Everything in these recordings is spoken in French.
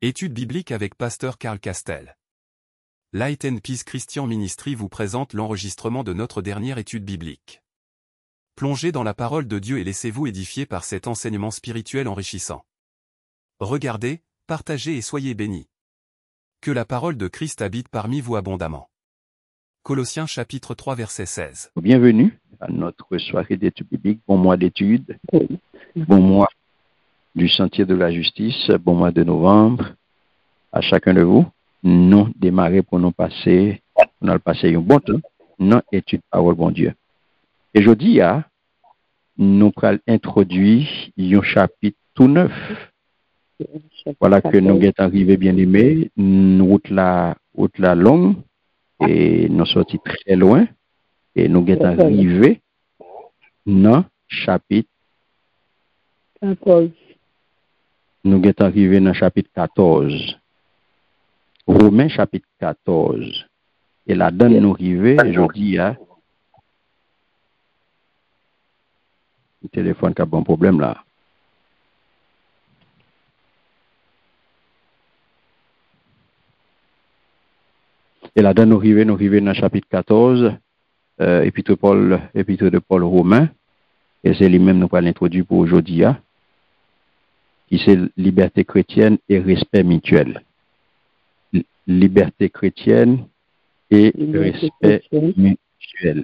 Étude biblique avec Pasteur Karl Castel. Light and Peace Christian Ministry vous présente l'enregistrement de notre dernière étude biblique. Plongez dans la parole de Dieu et laissez-vous édifier par cet enseignement spirituel enrichissant. Regardez, partagez et soyez bénis. Que la parole de Christ habite parmi vous abondamment. Colossiens chapitre 3 verset 16. Bienvenue à notre soirée d'études bibliques, bon mois d'études, bon mois du sentier de la justice, bon mois de novembre. À chacun de vous, nous démarrer pour nous passer, un bon temps, dans étude parole bon Dieu. Et aujourd'hui, nous allons introduire un chapitre tout neuf. Voilà que nous sommes arrivés bien aimés, route la longue, et nous sommes sortis très loin, et nous sommes arrivés dans chapitre 14. Nous sommes arrivés dans chapitre 14. Romains chapitre 14. Et là-dedans, nous arrivons, aujourd'hui, le téléphone qui a un problème là. Et là-dedans, nous arrivons dans chapitre 14, épître de Paul Romain. Et c'est lui-même nous allons l'introduire pour aujourd'hui, qui c'est liberté chrétienne et respect mutuel. Liberté chrétienne et respect mutuel.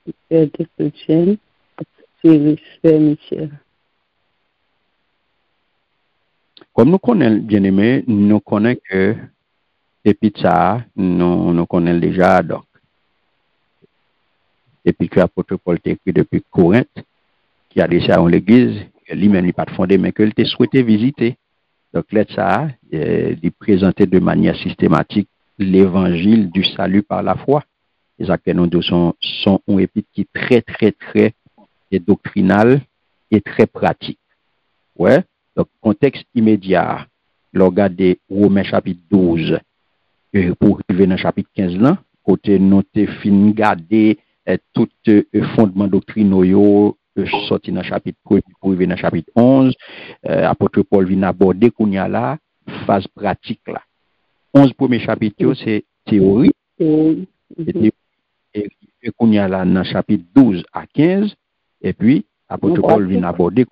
Liberté chrétienne et respect mutuel. Comme nous connaissons, bien aimé, nous connaissons que depuis ça, nous connaissons déjà, donc. Depuis que l'apôtre Paul t'a écrit depuis Corinthe, qui a déjà en l'église, lui-même n'est pas fondé, mais qu'il t'a souhaité visiter. Donc, là, ça, il présentait de manière systématique l'évangile du salut par la foi. Les actes nous sont un épître qui est très doctrinal et très pratique. Ouais. Donc, contexte immédiat, le regardez Romains chapitre 12, pour arriver dans le chapitre 15 là, côté nous t'es fin garder tout fondement doctrinaux sorti dans le chapitre 1 pour arriver dans le chapitre 11, apôtre Paul vient aborder qu'on y a là phase pratique là. 11 premiers chapitres c'est théorie et qu'on y a là dans chapitre 12 à 15 et puis apôtre Paul vient aborder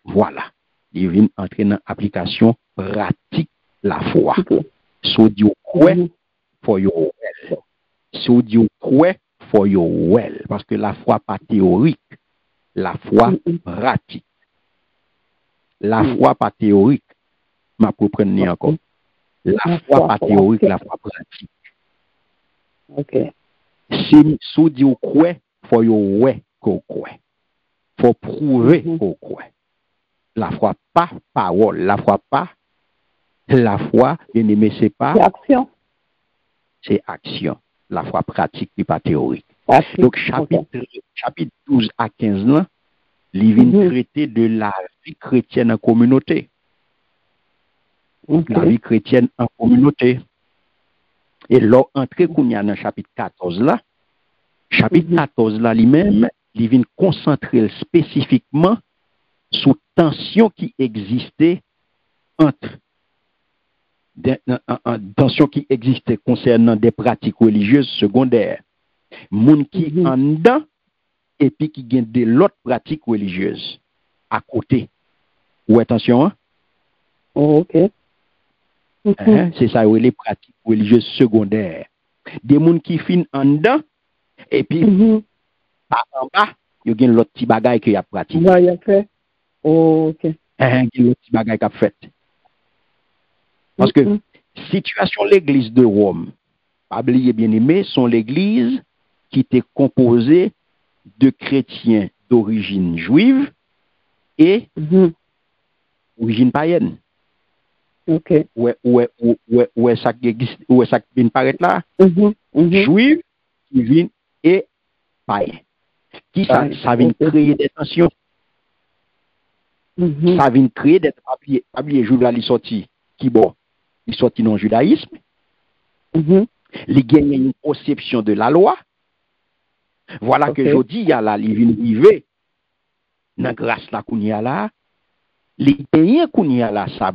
voilà, il vient entrer dans application pratique la foi. So Dieu croit for your well. So Dieu croit for your well parce que la foi pas théorique. La foi pratique. La foi pas théorique. Ma pour prendre encore. La foi pas théorique, la foi pratique. OK. Si Dieu croit for your way qu'on croit. Faut prouver qu'on croit. La foi pas parole, la foi pas la foi, bien aimé, c'est pas action. C'est action. La foi pratique et pas théorique. Pratique. Donc, chapitre 12 à 15 là, il vient traiter de la vie chrétienne en communauté. La vie chrétienne en communauté. Et là, entré qu'on y a dans chapitre 14 là, chapitre 14 là, lui-même, il vient concentrer spécifiquement sur tension qui existait entre tension qui existait concernant des pratiques religieuses secondaires. Moun qui en dedans et puis qui gagne de l'autre pratique religieuse à côté. Ou attention, hein? Oh, OK. C'est ça, les pratiques religieuses secondaires. Des moun qui fin en dedans et puis en bas, il y a l'autre petit bagage qui a pratiqué. Ouais, il a fait. Oh, OK. Il y a l'autre petit bagage qui a fait. Parce que situation l'église de Rome, pas oublier bien aimé, sont l'église qui était composée de chrétiens d'origine juive et d'origine païenne. OK. Ouais, ça vient paraître là. Juif qui vient et païen. Qui ça vient créer des tensions. Ça vient créer des papiers jour là, il sorti qui bon. Il sortit dans le judaïsme, il gagne une conception de la loi. Voilà que je dis, il y a là, il vient vivre dans grâce là qu'on y a là, les gagnants qu'on y a là, ça,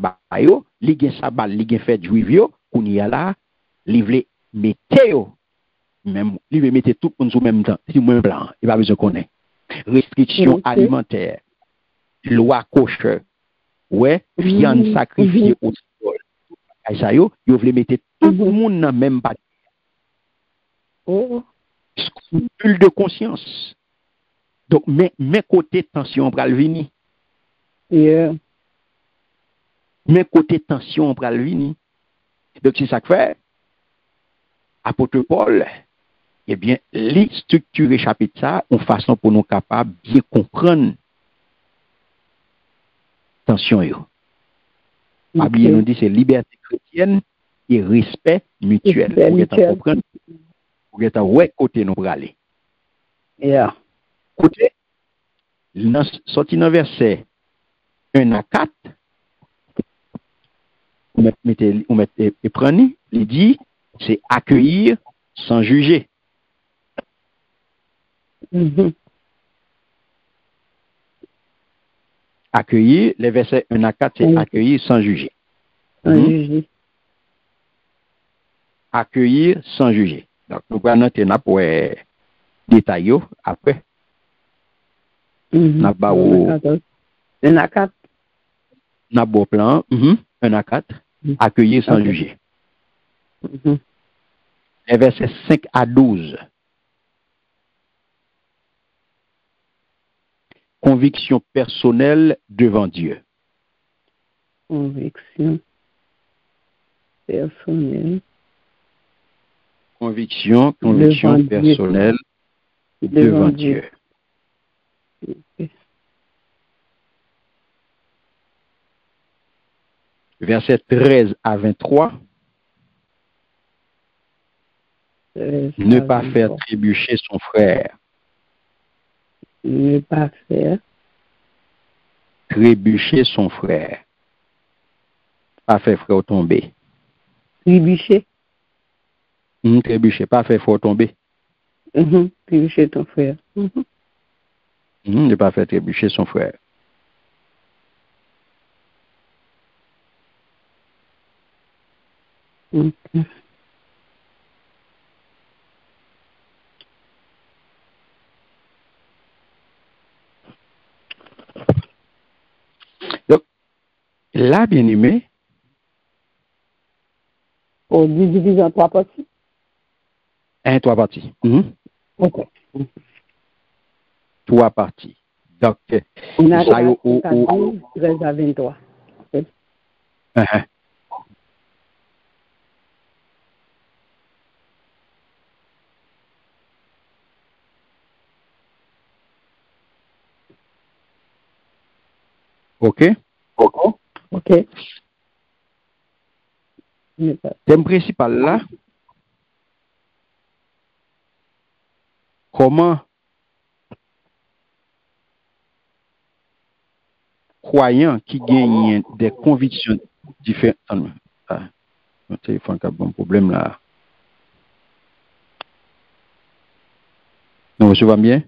li gen sabal, li gen fait juiv yo, qu'on y a là, li vle mette yo, même, li vle mette tout le monde sous même temps, si moins blanc, il pas besoin qu'on ait. Restriction alimentaire, loi kosher, ouais, viande sacrifiée au sol. Ça yo vle mette tout le monde dans même pas. Scrupule de conscience. Donc, mes côtés tension pral vini. Yeah. Mes côtés tension pral vini. Donc, c'est ça que fait. Apôtre Paul, eh bien, les structurer chapitre ça, en façon pour nous capables de bien comprendre tension yo. La Bible nous dit c'est liberté chrétienne et respect mutuel. Pour que comprendre, pour que ouais côté nous pour aller. Yeah. Côté, sorti dans verset 1 à 4, on met prendre, il dit, c'est accueillir sans juger. Accueillir, les versets 1 à 4, c'est accueillir sans juger. Accueillir sans juger. Donc, nous allons noter pour détailler après. N'a pas au 1 à 4. N'a pas plan 1 à 4, accueillir sans juger. Les versets 5 à 12. Conviction personnelle devant Dieu. Conviction personnelle. Conviction personnelle devant Dieu. Okay. Verset 13 à 23. Ne pas faire trébucher son frère. Ne pas faire trébucher son frère. Pas faire frère tomber. trébucher. Trébucher, pas faire frère tomber. Trébucher ton frère. Ne pas faire trébucher son frère. Okay. Donc, là, bien aimé. On divise en 3 parties. 3 parties. Ok. 3 parties. Donc, on a ça 13 à 23. Okay. OK. Thème principal là. Comment croyants qui gagnent des convictions différentes. Mon téléphone a un bon problème là. Nous recevons bien?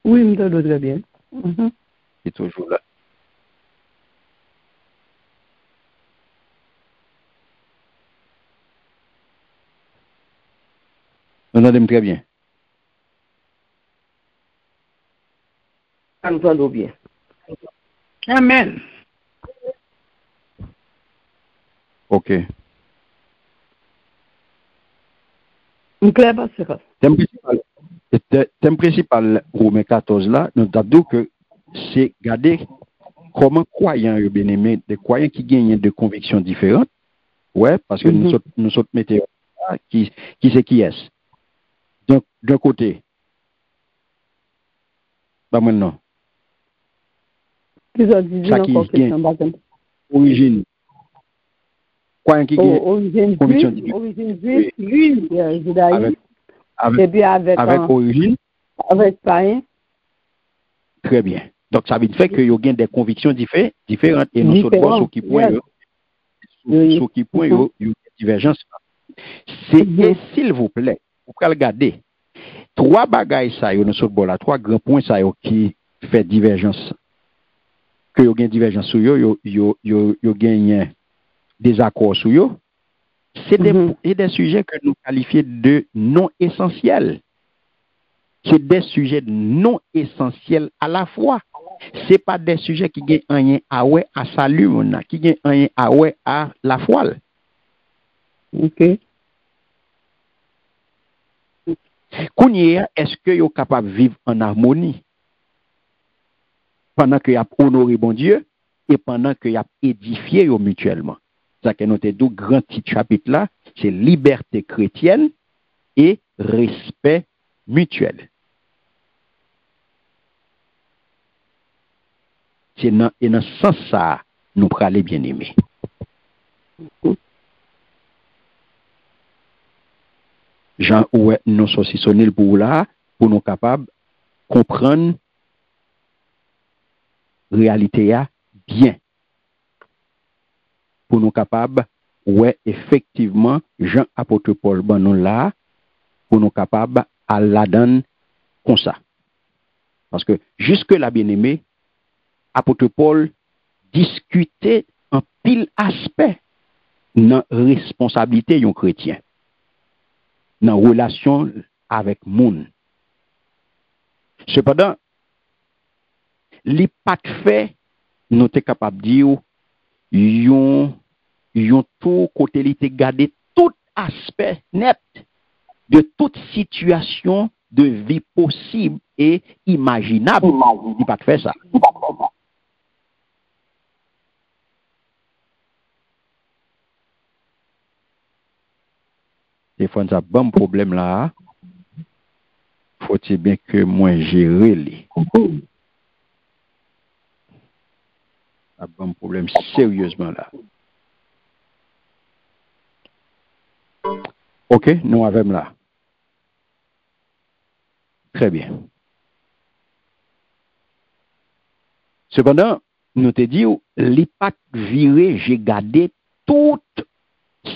Oui, je me très bien. C'est toujours là. Nous entendons très bien. Nous entendons bien. Amen. OK. Claire, c'est ça. Thème principal, Romains 14 là, nous avons dit que c'est garder comment croyants, bien aimés, des croyants qui gagnent de convictions différentes. Ouais, parce que nous sommes mettons qui c'est qui est. Donc, d'un côté, pas maintenant. Origine. Croyant qui gagne conviction différente. Origine juive, judaïque. Et puis avec origine. Avec païen. Très bien. Donc, ça veut dire qu'il y a des convictions différentes et nous sommes sur qui point, sur qui point, il y a une divergence. C'est, s'il vous plaît, vous pouvez regarder. 3 bagailles, ça, nous sommes là, 3 grands points, ça, qui fait divergence. Que vous avez divergence sur yo gagne désaccord sur eux, c'est des sujets que nous qualifions de non essentiels. C'est des sujets non essentiels à la fois. Ce n'est pas des sujets qui ont rien à ouais à salut, qui ont rien à ouais à la foi. OK. Kounia, est-ce que vous êtes capable de vivre en harmonie pendant que vous avez honoré bon Dieu et pendant que vous avez édifié mutuellement? Ça que nous deux grands titres chapitres là, c'est liberté chrétienne et respect mutuel. C'est dans ce sens ça nous parler bien aimés. Jean ouais nous saucissonner pour là pour nous capables comprendre réalité bien. Pour nous capables ouais effectivement Jean apôtre Paul ban nous là pour nous capables à la donne comme ça. Parce que jusque là bien aimé apôtre Paul discutait en pile aspect dans responsabilité d'un chrétien dans relation avec monde. Cependant, les pas de fait, nous sommes capables de dire, yon tout côté li te garder tout aspect net de toute situation de vie possible et imaginable. Il pas de fait ça. Des fois, nous avons un bon problème là. Faut-il bien que moi gérer les. Un bon problème sérieusement là. Ok, nous avons là. Très bien. Cependant, nous te dit, les pas viré, j'ai gardé toute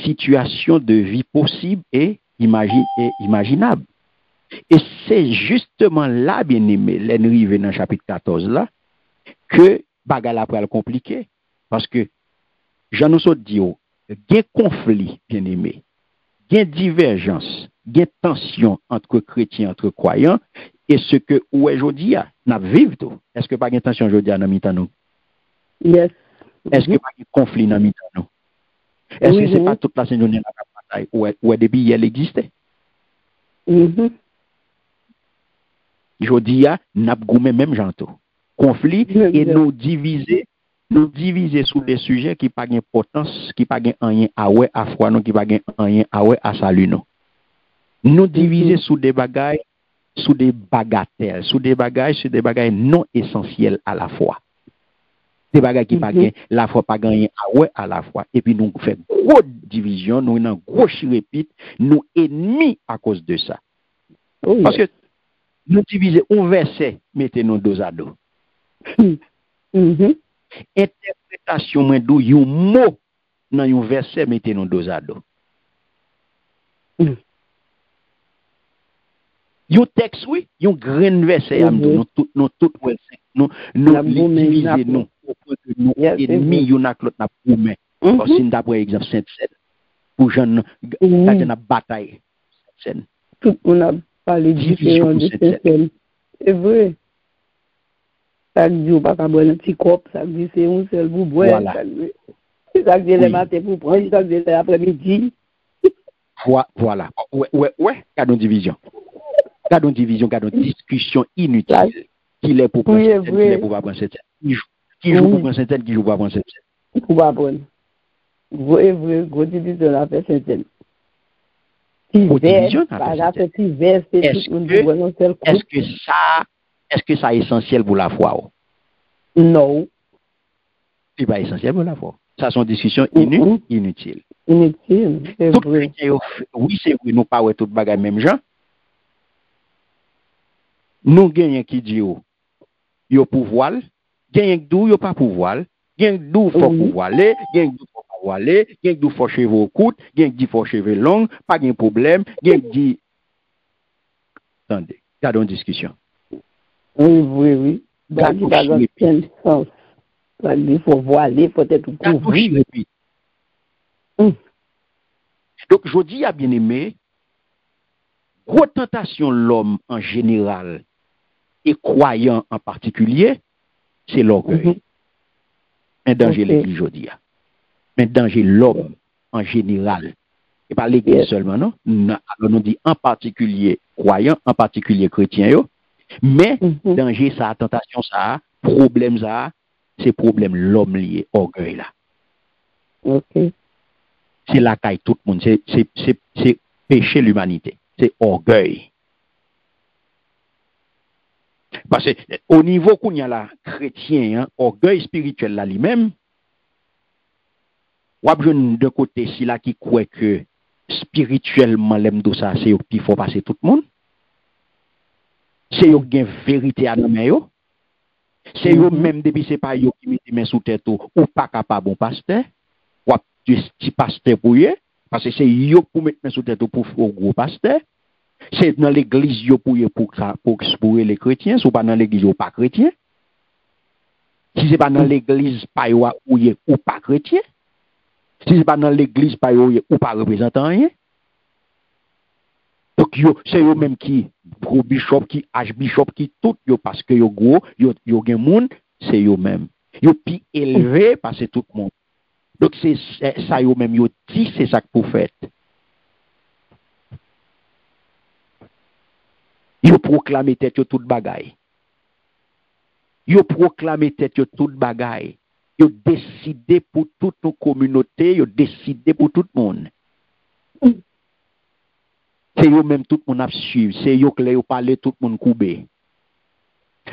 situation de vie possible et imaginable. Et c'est justement là, bien aimé, l'enrivé dans le chapitre 14 là, que bagarre après le compliqué. Parce que, j'en nous dit, il y a conflit, bien aimé, il y a divergence, il y a tension entre chrétiens, entre croyants, et ce que aujourd'hui, nous vivons. Est-ce que pas de tension aujourd'hui dans le nous? Yes. Est-ce que pas de conflit dans le nous? Est-ce que ce n'est pas toute la journée de la bataille où depuis elle existait? Aujourd'hui, nous avons même janto. Conflit et nous diviser sur des sujets qui n'ont pas d'importance, qui n'ont pas rien à ouais à foi, qui n'ont pas rien à ouais à salut. Nous diviser sur des bagailles, sur des bagatelles, sur des bagailles non essentielles à la foi. Des bagailles qui pas la foi pas gagner à ouais à la fois et puis nous fait gros division nous une gros chirépite nous ennemis à cause de ça parce que nous diviser un verset mettez nous dos à dos interprétation moins d'où un mot dans un verset mettez nous dos à dos un texte oui un grand verset nous tout nous diviser nous nous ennemis yon ak l'autre n'a promet parce que d'après exemple Sainte-Seine pour jeune la bataille Sainte-Seine tout on a parlé différent de Sainte-Seine c'est vrai ça dit pas ka boire un petit cop ça dit c'est un seul pour boire ça dit le matin pour prendre ça dit l'après-midi voilà ouais cadon division discussion inutile qui est pour prendre qui est pour pas prendre cette qui joue pour prendre Sainte-Seine, qui joue pour prendre Sainte-Seine. Pour pas prendre. Vrai, gros division la fait Sainte-Seine. Est-ce que ça est essentiel pour la foi? Non. C'est pas essentiel pour la foi. Ça sont discussions inutiles. Inutile, c'est vrai. Oui, c'est vrai, nous pas tout bagage même gens. Nous gagnons qui dit yo pouvoir. Gen d'où yo pas pouvoir, gen d'où faut pouvoir aller, gen d'où faut pouvoir aller, gen d'où faut cheveux courts, gen d'où faut cheveux longs, pas de problème, gen dit attendez, gardons discussion. Oui. Gardons pas de sens. Il faut voiler, peut-être couvrir. Donc, je dis à bien-aimé, grosse tentation l'homme en général et croyant en particulier, c'est l'orgueil. Un danger l'église aujourd'hui. Un danger l'homme en général. Et pas l'église seulement, non? Alors, nous dit en particulier croyant, en particulier chrétien, mais danger ça, tentation ça, problème ça, c'est problème l'homme lié, orgueil là. C'est la caille tout le monde, c'est péché l'humanité, c'est orgueil. Parce que au niveau qu'on y a là, chrétien, orgueil spirituel là lui-même, ou de côté si là qui croit que spirituellement l'aime de ça, c'est eux qui faut passer tout le monde. C'est eux qui ont vérité à nos mains. C'est eux même depuis c'est pas eux qui mettent main sous tête ou pas capable bon pasteur. Ou petit pasteur pour eux. Parce que c'est eux pour mettre main sous tête pour gros pasteur. C'est dans l'église eux pour les chrétiens. Si pas dans l'église ou pas chrétien. Si c'est pas dans l'église pas ou pas chrétien. Si c'est pas dans l'église pas ou pas représentant rien. Donc c'est eux même qui pro bishop qui archbishop qui tout yo parce que yo gros yo gen monde c'est eux même. Yo pi élevé parce que tout le monde. Donc c'est ça yo même yo dit c'est ça que pour fait. Yo proclamer tête yo toute bagaille. Yo proclamer tête yo toute bagaille. Yo décider pour toute nos communautés, yo décider pour tout le monde. C'est eux même tout le monde a suivi. C'est eux qui ont parlé tout le monde coubé.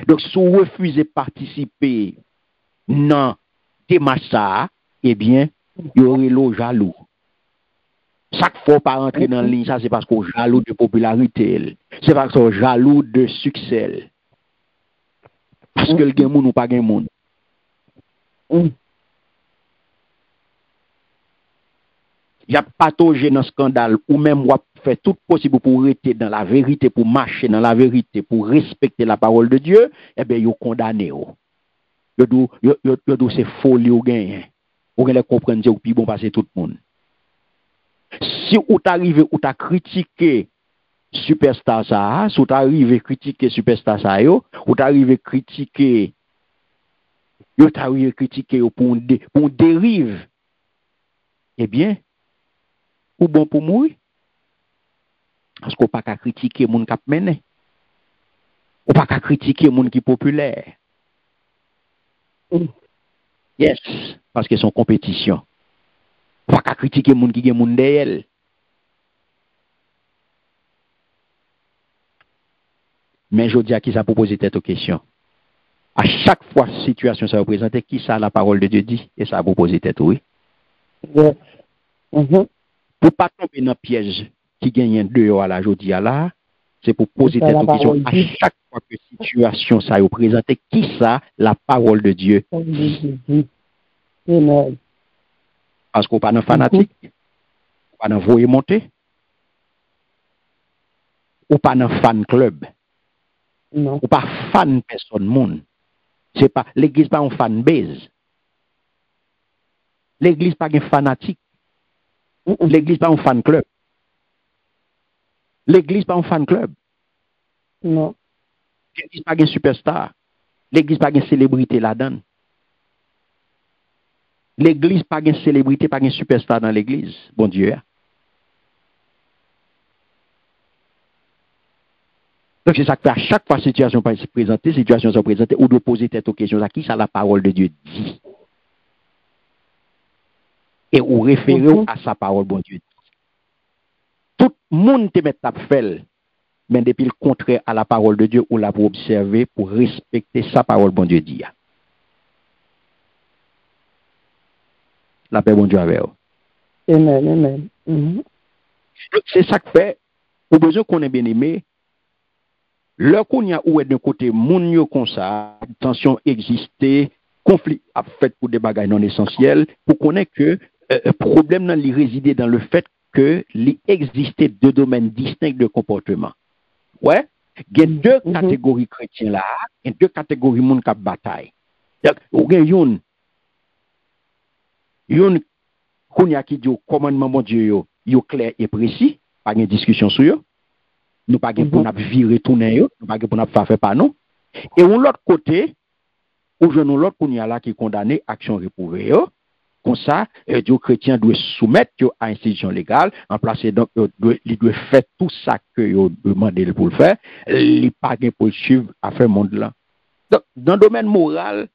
Donc, si vous refusez de participer dans des massas, eh bien, il y aurait le jaloux. Chaque fois pas rentrer dans la ligne, ça c'est parce qu'on jaloux de popularité. C'est parce qu'on jaloux de succès. Parce que le gain moun ou pas gain moun. Il y a patauger dans le scandale ou même fait tout possible pour rester dans la vérité, pour marcher dans la vérité, pour respecter la parole de Dieu, eh bien, ils condamné. Ils disent c'est folie ou gain. Ou les comprendre que puis bon passer tout le monde. Si vous arrivez ou t'as critiqué superstar ça, si vous arrivez critiquer superstar ça ou t'arrivé critiquer pour une dérive, eh bien, ou bon pour mourir. Parce qu'on pas qu'à critiquer moun k'ap mené. Ou pas qu'à critiquer moun qui populaire. Yes, parce que son compétition. Ou pas qu'à critiquer moun qui gen moun derrière. Mais je dis à qui ça propose tête aux questions. À chaque fois situation ça représente qui ça la parole de Dieu dit et ça a proposé tête oui. Yes. Pour pas tomber dans piège qui gagne dehors à la jodi à là, c'est pour poser cette question à chaque fois que situation ça représente qui ça la parole de Dieu. Parce qu'on pas dans fanatique, pas dans voyer monter, ou pas dans fan club. Non. Ou pas fan personne monde. C'est pas l'église pas un fan base. L'église pas un fanatique. L'église pas un fan club. L'église pas un fan club. Non. L'église pas un superstar. L'église pas une célébrité là-dedans. L'église pas une célébrité, pas un superstar dans l'église. Bon Dieu. Donc c'est ça que à chaque fois situation se présenter, situation se présenter, ou de poser tête aux questions à qui ça la parole de Dieu dit. Et ou référer à sa parole, bon Dieu. Tout le monde te met à faire, mais depuis le contraire à la parole de Dieu, ou là pour observer, pour respecter sa parole, bon Dieu dit. La paix, bon Dieu, avec vous. Amen, amen. C'est ça que fait, au besoin qu'on est bien aimé, le qu'on y a où est d'un côté, moun yo comme ça, tension existait, conflit a fait pour des bagages non essentiels, pour connaître que problème nan li résidait dans le fait que li existait deux domaines distincts de comportement. Ouais, il y a deux catégories chrétiens là, il y a deux catégories moun k'ap bataille. Ou gen yon qu'on y a qui dit au commandement bon Dieu yo clair et précis, pas de discussion sur eux. Nous pas pour nous virer tourner eux, nous pas pour nous faire pas non. Et on l'autre côté, ou je nous l'autre qu'on y a là qui condamné action réprouvée eux. Comme ça, les chrétiens doivent soumettre à l'institution légale, en place donc ils doivent faire tout ça que ils demandent pour le faire, ils pas pour le suivre à faire monde là. Donc dans le domaine moral,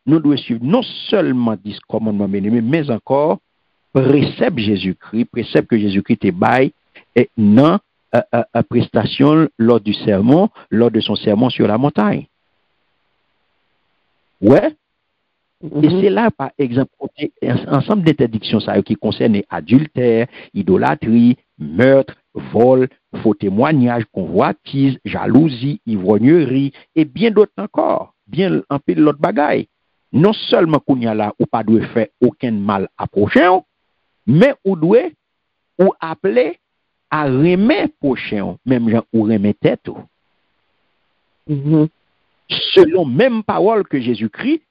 nous devons suivre non seulement 10 commandements mais encore précepte Jésus-Christ, précepte que Jésus-Christ te baille et non prestation lors du sermon, lors de son sermon sur la montagne. Ouais. Et c'est là, par exemple, un ensemble d'interdictions qui concernent adultère, idolâtrie, meurtre, vol, faux témoignage, convoitise, jalousie, ivrognerie, et bien d'autres encore, bien un peu de l'autre bagaille. Non seulement qu'on y a là, ou pas doit faire aucun mal à prochain, mais ou doit ou appeler à remettre prochain, même gens ou remettre tête. Selon même parole que Jésus-Christ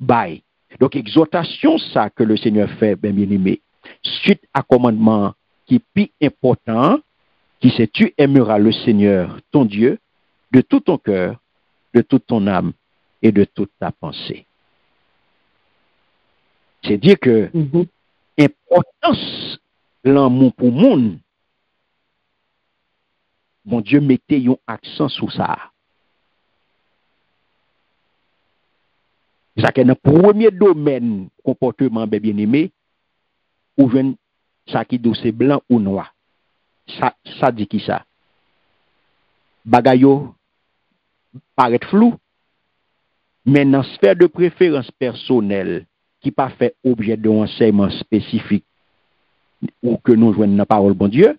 bail. Donc, exhortation, ça que le Seigneur fait, bien aimé, suite à commandement qui est plus important, qui c'est tu aimeras le Seigneur, ton Dieu, de tout ton cœur, de toute ton âme et de toute ta pensée. C'est dire que importance l'amour pour monde, mon Dieu mettez un accent sur ça. Ça que dans le premier domaine comportement bien aimé, ou jeune ça qui doit c'est blanc ou noir. Ça dit qui ça? Bagayo paraît flou, mais dans la sphère de préférence personnelle qui pas fait objet d'un enseignement spécifique ou que nous jouons dans la parole bon Dieu,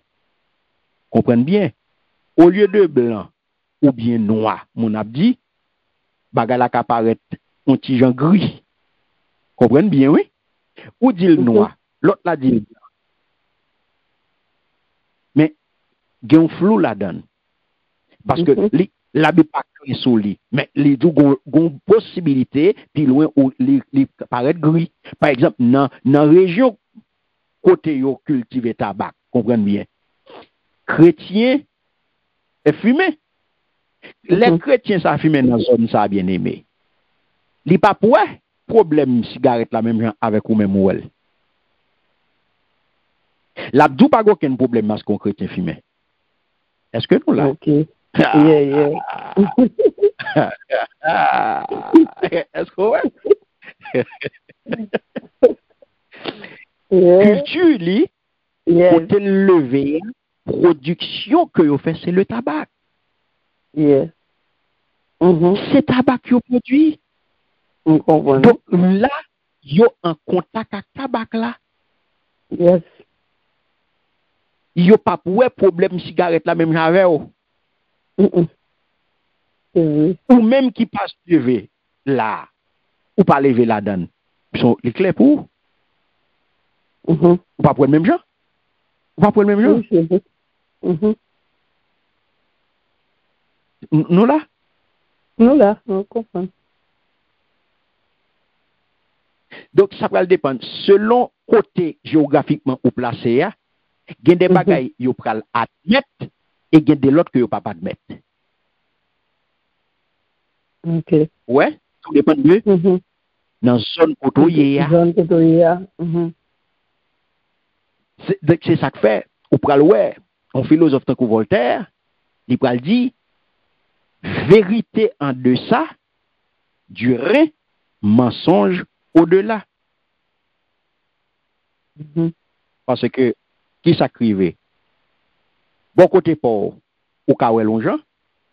comprenez bien, au lieu de blanc ou bien noir, mon abdi, bagala qui apparaît un petit genre gris. Comprenez bien, oui? Ou dit le noir, l'autre la dit le blanc. Mais, il y a un flou là-dedans. Parce que la Bible pas créé sur lui, mais les deux ont une possibilité, puis loin où les paraît gris. Par exemple, dans la région côté yo cultivé tabac, comprenez bien. Chrétien est fumé. Les chrétiens ça fume dans la zone ça bien aimé. Li pas pour problème cigarette la même gens avec ou même ou elle. La dou pas aucun problème parce qu'on chrétien fumé. Est-ce que nous là? OK. Yeah. Est-ce que ouais? Culture li pour te lever production que vous fait c'est le tabac. C'est tabac que vous produit. Donc là, yo en contact avec tabac là. Yes. Yo pas pour problème cigarette la même j'avais ou même qui passe lever là ou pas lever la donne. Sont les clés pour ou pas pour le même genre? Ou pas pour le même genre? Nous là? Nous là, on comprend. Donc, ça va dépendre. Selon côté géographiquement où placé, il y a des bagailles qui pral admettre et il y a des autres que vous pas admettre. OK. Ouais, tout dépend de eux. Dans la zone côtoyée. C'est ça que fait. Ou pral ouais, un philosophe tant que Voltaire, il pral dit vérité en deçà, du rein, mensonge au-delà. Parce que, qui s'acrivait? Bon côté pour ou ka wè l'on gens,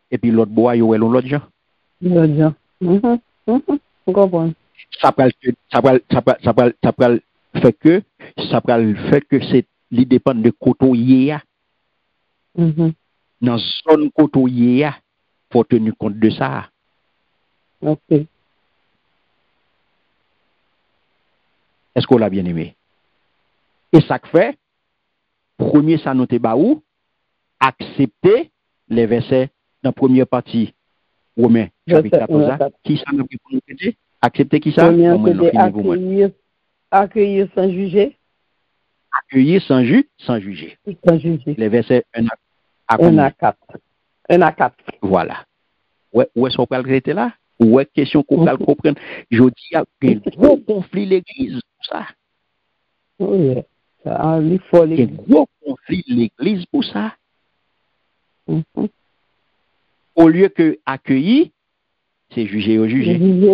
et puis l'autre bois, yo wè l'autre gens. On comprend. Ça pral fait que c'est, li dépend de côtoyer. Dans zone côtoyer, faut tenir compte de ça. OK. Est-ce qu'on l'a bien aimé? Et ça fait, premier ça noté baou, accepter les versets dans la première partie, Romains, chapitre 14. Qui ça nous dit? Accepter qui ça? Accueillir sans juger. accueillir sans juger. Sans juger. Les versets 1 à 1 à 4. 1 à 4. Voilà. Où est-ce qu'on peut arrêter là? Où est question qu'on peut comprendre? Je dis, il y a un gros conflit l'église pour ça. Oui, ça, il faut Il y a un gros conflit l'église pour ça. Au lieu que accueillir, c'est juger ou juger.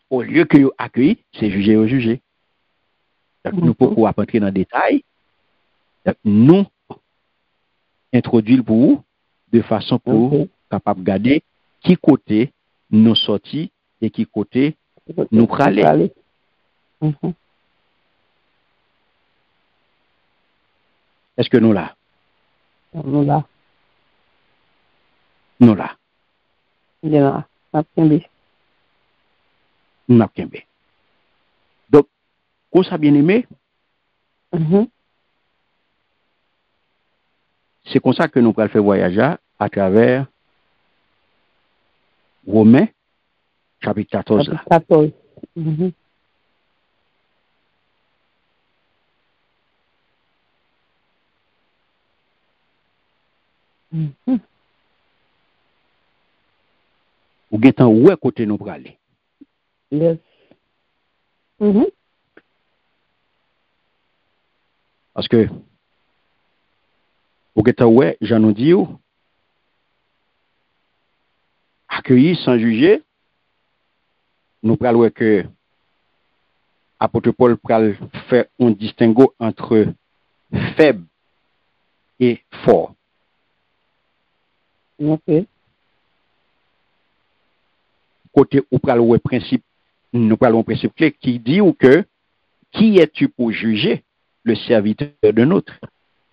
Au lieu que accueillir, c'est juger ou juger. Nous pouvons entrer dans le détail. Nous introduire pour vous de façon pour capable de garder qui côté nous sortis et qui côté nous praler. Est-ce que nous là? Nous là. Nous là. Bien, donc, comme ça bien aimé, c'est comme ça que nous allons faire voyager à travers Romains, chapitre 14. Chapitre 14. Ou getan où est côté nous pour aller? Yes. Parce que ou getan où est, j'en ai dit, accueillir sans juger, nous prenons que apôtre Paul pral faire un distinguo entre faible et fort. Ok. Côté ou pral ouais principe, nous prenons un principe clé qui dit ou que qui es-tu pour juger le serviteur de notre?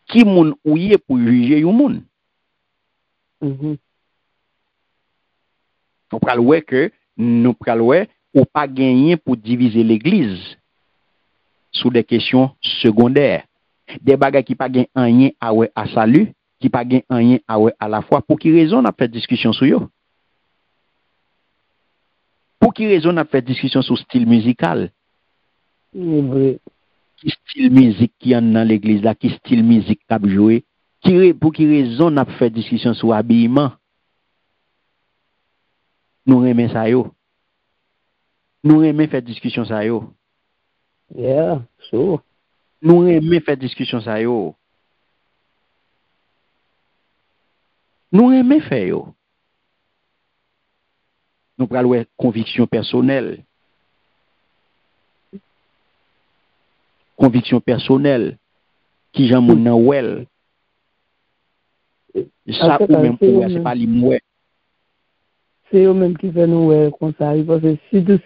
Qui moun ou y est pour juger yon moun? Nous pral ouais que nous pral ouais ou pas gagner pour diviser l'église sous des questions secondaires. Des bagages qui pas gagne rien à ouais à salut, qui pas gagne rien à ouais à la fois. Pour qui raison on a fait discussion sur yo? Pour qui raison on a fait discussion sur style musical? Oui. Qui style musique qui en dans l'église là, qui style musique qu'a joué? Pour qui raison on a fait discussion sur habillement? Nous aimons ça yo. Nous aimons faire discussion ça yo. Yeah, sure. Nous aimons faire discussion ça yo. Nous aimons faire yo. Nous prenons conviction personnelle. Conviction personnelle. Qui j'en moun nan wel. Ça ou même pour c'est pas l'imoué. C'est eux-mêmes qui font nous comme ça. Parce que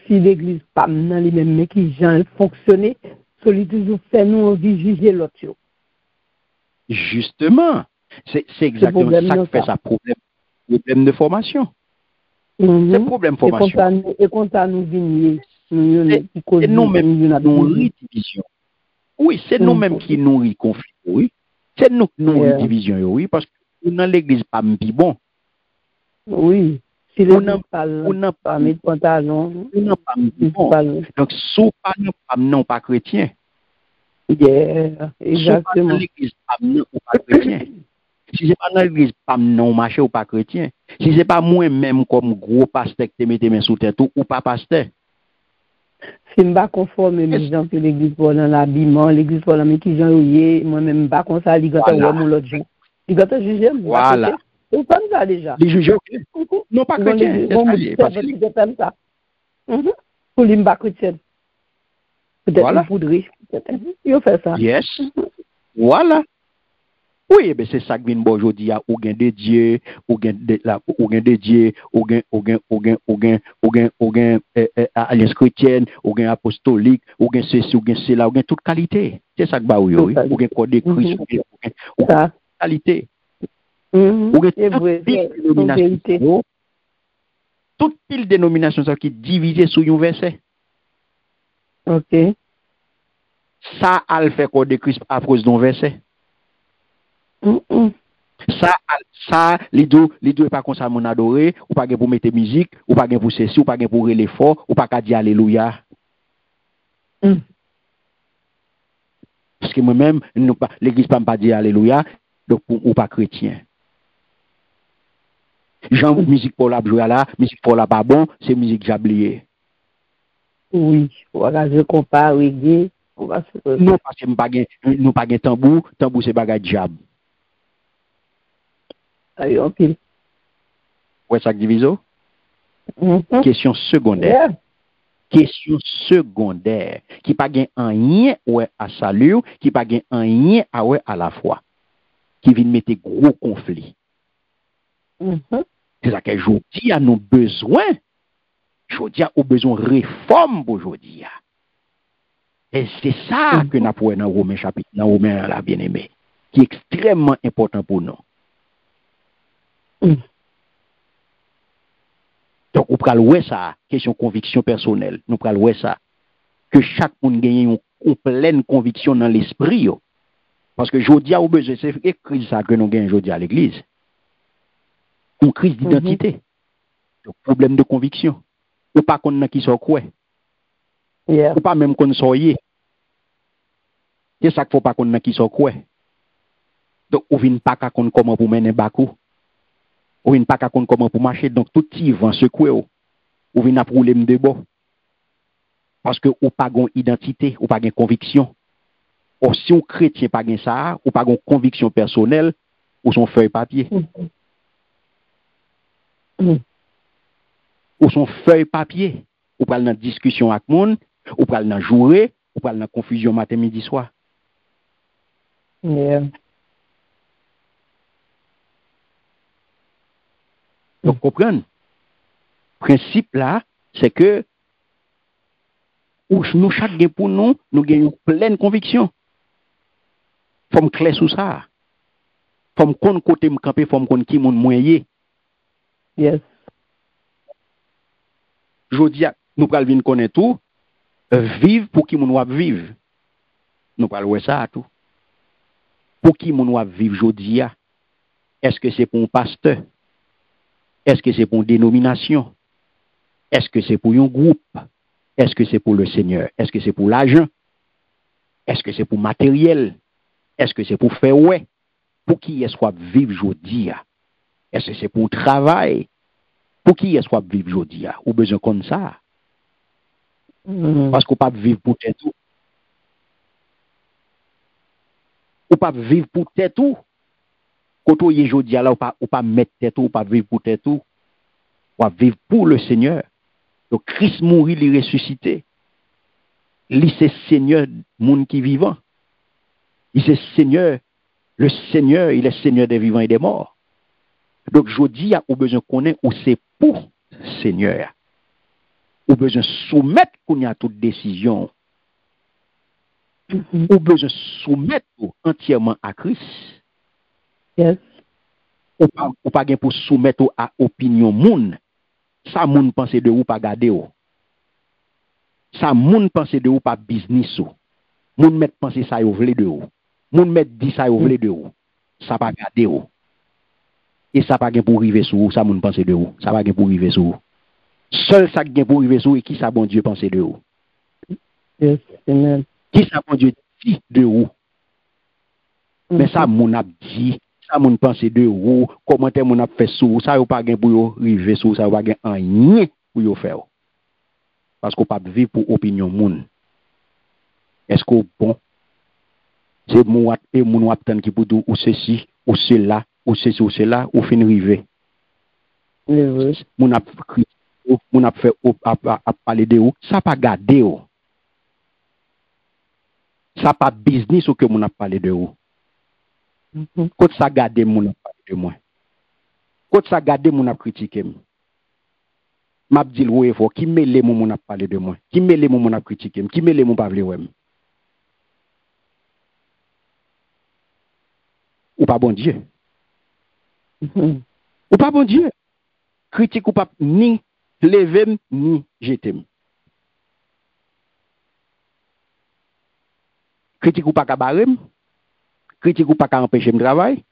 si l'église pas dans les mêmes, mais qui j'en fonctionner, celui toujours fait nous envie juger l'autre. Justement. C'est exactement ça qui fait ça problème de formation. C'est problème formation. Et quand ça nous vient, c'est nous-mêmes qui nourrit division. Oui, c'est nous-mêmes qui nourrit conflit. Oui. C'est nous qui nourrit division. Oui, parce que dans l'église pas bon. Oui. Si les gens parlent, pas mettre pantalon, on n'a pas bon. Donc, sous pas non pas chrétien. Yeah, exactement. Dans l'église pas non ou pas chrétien. Si c'est pas dans l'église pas non marché ou pas chrétien. Si c'est pas moi-même comme gros pasteur qui te mette main sous tête ou pas pasteur. Si je ne suis pas conforme, les gens que l'église pour dans l'habillement, l'église pour dans mes qui gens moi-même, je ne suis pas comme ça, les gars, mon l'autre gens. Les gars, juger, voilà. Vous comme ça déjà. Les juger, non pas chrétien. C'est comme ça. Pour les pas chrétiens. Peut-être une poudrerie. Ils fait ça. Yes. Voilà. Oui, ben c'est ça que vient aujourd'hui à ou gain de Dieu, ou gain de Dieu, ou gain alliance chrétienne, ou gain apostolique, ou gain ceci, ou gain cela, ou gain toute qualité. C'est ça que ba ou gain code de Christ, ou gain qualité. Ou gain toute pile dénomination qui divisée sur un verset. OK. Ça a le fait code de Christ à cause d'un verset. Ça, les deux pas comme ça mon adoré, ou pas pour mettre musique, ou pas pour ceci, ou pas pour les fort, ou pas qu'à dire alléluia. que moi-même, l'église pas dire alléluia, donc ou pas chrétien. Genre, musique pour la jouer là, musique pour la pas bon, c'est musique j'ablié. Oui, voilà, je compare, reggae. Non, parce que nous pas de tambour, tambour c'est bagage diable. Aïe, en pile. Ouais, ça diviso? Question secondaire. Question secondaire. Qui pas gain en rien ouais à salut, qui pas gain en rien à ouais à la fois. Qui vient mettre gros conflit. C'est ça que je dis à nos besoins. Je dis à nos besoins de réforme pour aujourd'hui. Et c'est ça que nous avons dans Romains chapitre, dans Romains la bien-aimé, qui est extrêmement important pour nous. Donc, nous prenons ça, question conviction personnelle, nous prenons ça, que chaque monde gagne une pleine conviction dans l'esprit. Parce que je dis à nos besoins, c'est une crise ça que nous gagnons aujourd'hui à l'église. Une crise d'identité. Donc, problème de conviction. Ou pas qu'on a qui soit quoi. Ou pas même qu'on soit yé. C'est ça qu'il ne faut pas qu'on a qui soit quoi. Donc, on ne vient pas qu'on comment pour mener bakou. On ne vient pas qu'on comment pour marcher. Donc, tout petit vent secoué. On vient à problème de bon. Parce que ou pas une identité, ou pas une conviction. Ou si on chrétien pas gain ça, ou pas une conviction personnelle, ou son feuille papier. Ou son feuille papier. Ou pas dans discussion avec monde, ou pas dans jouer, ou pas dans confusion matin midi soir. Donc, comprenez? Principe là, c'est que nous, chaque gain pour nous gagnons pleine conviction. Faut me clair sur ça. Faut me connaître côté me camper, faut me connaître qui mon moyen. Yes. Je dis, nous pral venir connaître tout, vivre pour qui mon doit vivre. Nous pral voir ça tout. Pour qui mon doit vivre, je dis, est-ce que c'est pour un pasteur? Est-ce que c'est pour une dénomination? Est-ce que c'est pour un groupe? Est-ce que c'est pour le Seigneur? Est-ce que c'est pour l'argent? Est-ce que c'est pour matériel? Est-ce que c'est pour faire ouais? Pour qui est-ce qu'on va vivre aujourd'hui? Est-ce que c'est pour le travail? Pour qui est-ce qu'on va vivre aujourd'hui? Ou besoin comme ça? Parce qu'on ne peut pas vivre pour tête tout. Ou pas vivre pour tête tout. Quand on est aujourd'hui là, ou pas mettre tête tout, ou pas vivre pour tête tout. On va vivre pour le Seigneur. Donc Christ mourit, il est ressuscité. Il c'est Seigneur, monde qui vivant. Il c'est Seigneur, le Seigneur, il est Seigneur des vivants et des morts. Donc je dis à au besoin qu'on est, ou c'est pour Seigneur. Au besoin soumettre qu'on y a toute décision. Au besoin soumettre entièrement à Christ. Yes. Ou pas pour soumettre à opinion moun. Ça moun pense de ou pas garder ou. Ça moun pense de ou pas business ou. Moun met penser ça yo vle de ou. Moun met dit ça yo vle de ou. Ça pas garder ou. Et ça pas gen pour river sou, ça moun pense de ou. Ça pas gen pour river sou. Seul ça gen pour river sou et qui ça bon Dieu pense de ou. Yes, amen. Qui ça bon Dieu dit de ou. Mais ça moun a dit, ça moun pense de ou, commentaire moun a fait sou, ça yo pas gen pour yo river sou, ça yo pas gen rien pour yo faire. Parce qu'on pas vivre pour opinion moun. Est-ce qu'on bon? C'est moun et moun waptan qui pour ou ceci, ou cela, ou ceci, ou cela, ou fin river. Moun a fait à parler de ou, ça pas garder ou. Ça pas business ou que moun a parlé de ou. Quand ça garder moun a parlé de moi. Quand ça garder moun a critiquer. M'a dit le faut qui mêle moun a parlé de moi. Qui mêle moun a critiquer, qui mêle moun pas vle wè. Ou pas bon Dieu. Ou pas bon Dieu. Critique ou pas ni lever ni jeter. Critique ou pas ka barem. Critique ou pas ka empêcher me travail.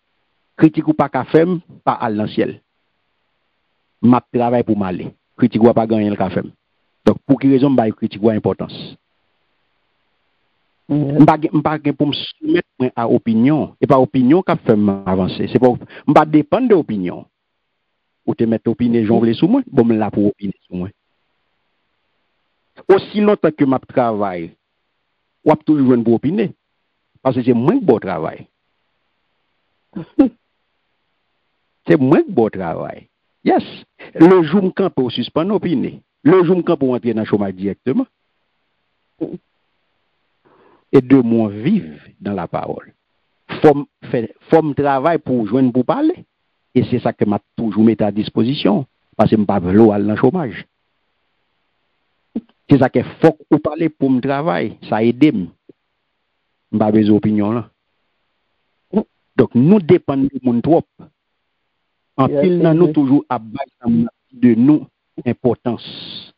Critique ou pas ka faire pas al dans ciel. M'a travail pour m'aller. Critique ou pas gagner le ka faire. Donc pour qui raison ba critique ou importance. M'pas pour me soumettre à opinion. Et pas opinion qui fait m'avancer. C'est pas, m'pas dépendre de l'opinion. Ou te mettre opinion, j'en voulais sous moi. Bon, me là pour opiner sous moi. Aussi longtemps que je travaille, ou a toujours une pour opiner. Parce que c'est moins que bon travail. C'est moins que bon travail. Yes. Le jour où je campe au suspend opiner. Le jour où je campe pour entrer dans le chômage directement. Et de moi vivre dans la parole. Faut travail pour joindre pour parler. Et c'est ça que m'a toujours mis à disposition. Parce que je ne pas vouloir aller dans le chômage. C'est ça que faut ou parler pour me travailler. Ça aide. Je n'ai pas besoin d'opinion là. Donc nous dépendons de mon trop. En pile, nous toujours à base de nous importance.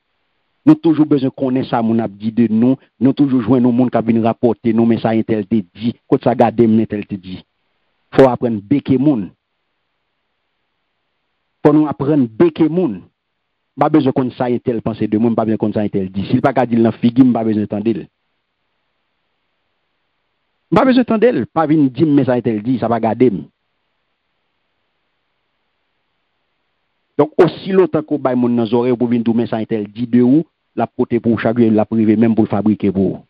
Nous toujours besoin de connaître ça, mon abdi de nous. Nous toujours jouer nos monde qui viennent rapporter nous, mais ça intel te dit. Quand ça garde, intel te dit. Faut apprendre béquer moun. Faut nous apprendre béquer moun. Pas besoin qu'on ça intel penser de moi, pas besoin qu'on ça intel dit. S'il pas qu'à dire dans figue, pas besoin d'entendre. Pas besoin d'entendre, pas venir dire mais ça intel dit, ça va garder. Donc aussi longtemps qu'on baille mon dans oreilles pour venir tout mais ça intel dit de où la porter pour chaque la privé même pour le fabriquer pour.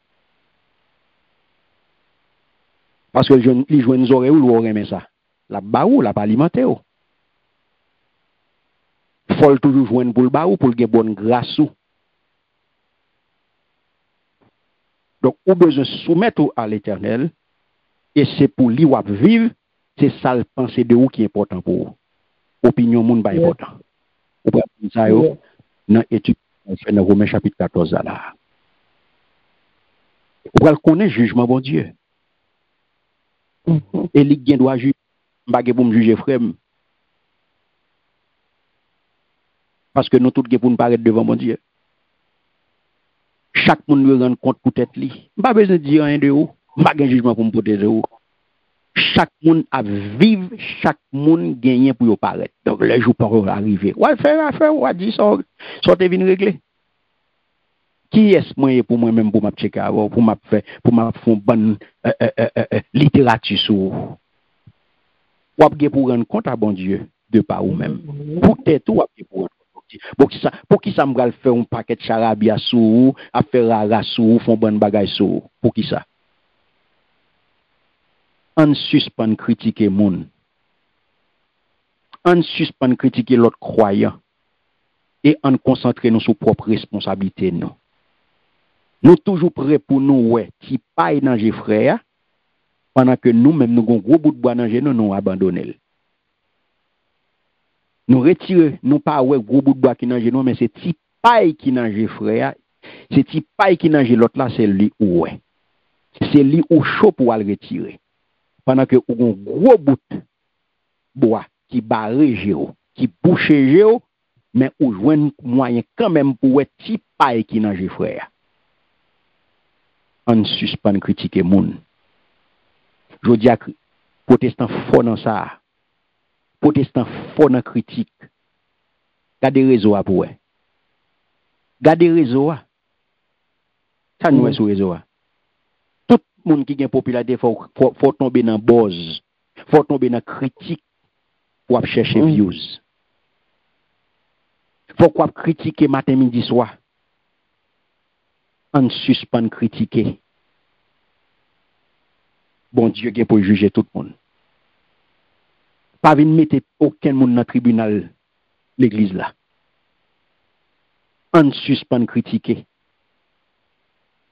Parce que les jeunes oreilles ou l'oreille ça. La baou, la pas alimenter. Faut toujours joindre pour le baou pour le bonne grâce. Donc, on besoin de soumettre à l'Éternel et c'est pour lui ou vivre, c'est ça le penser de vous qui est important pour vous. Opinion moun pas important. Ou pas ça yo dans étude dans Romains chapitre 14 là. Ou pas connaître jugement bon Dieu. Et li gen doit juger pas pour me juger frère. Parce que nous tous pour nous paraître devant mon Dieu. Chaque monde doit rendre compte pour tête li. Pas besoin de dire rien de vous. Pas de jugement pour me protéger vous. Chaque monde a vivre, chaque monde gagne pour y paraître. Donc les jours pour arriver. Ouais faire affaire, ouais dire ça, ça te vient régler. Qui est-ce moi pour moi même pour m'a checker avant, pour m'a faire bonne littérature sur. Ou pour rendre compte à bon Dieu de par vous même. Pour tête ou pour pour qui ça me faire un paquet de charabia sous, à faire rara sous, font bonne bagaille sous. Pour qui ça? On suspend critiquer moun. On suspend critiquer l'autre croyant. Et on concentre nous sur propre responsabilité nous. Nous toujours prêts pour nous ouais, qui paille dans les frères pendant que nous même nous avons gros bout de bois dans nous nous abandonner. Nous retirer nous pas ouais gros bout de bois qui dans nous mais c'est ti paille qui dans les frères, c'est ti paille qui dans l'autre là c'est lui ouais. C'est lui au chaud pour le retirer. Pendant que on gros bout bois qui barre géo, qui bouche géo, mais ou joindre moyen quand même pour être petit paille qui dans les frères. On suspend critiquer moun. Je dis à protestant fort dans ça. Protestant fort dans critique. Gardez réseau à pour. Gardez réseau à. Ça nous est sur réseau à. Tout le monde qui a une popularité faut tomber dans buzz. Faut tomber dans critique pour chercher views. Faut qu'on critiquer matin midi soir. On suspend critiquer. Bon Dieu qui est pour juger tout le monde. Pas venir mettre aucun monde dans le tribunal l'église là. On suspend critiquer.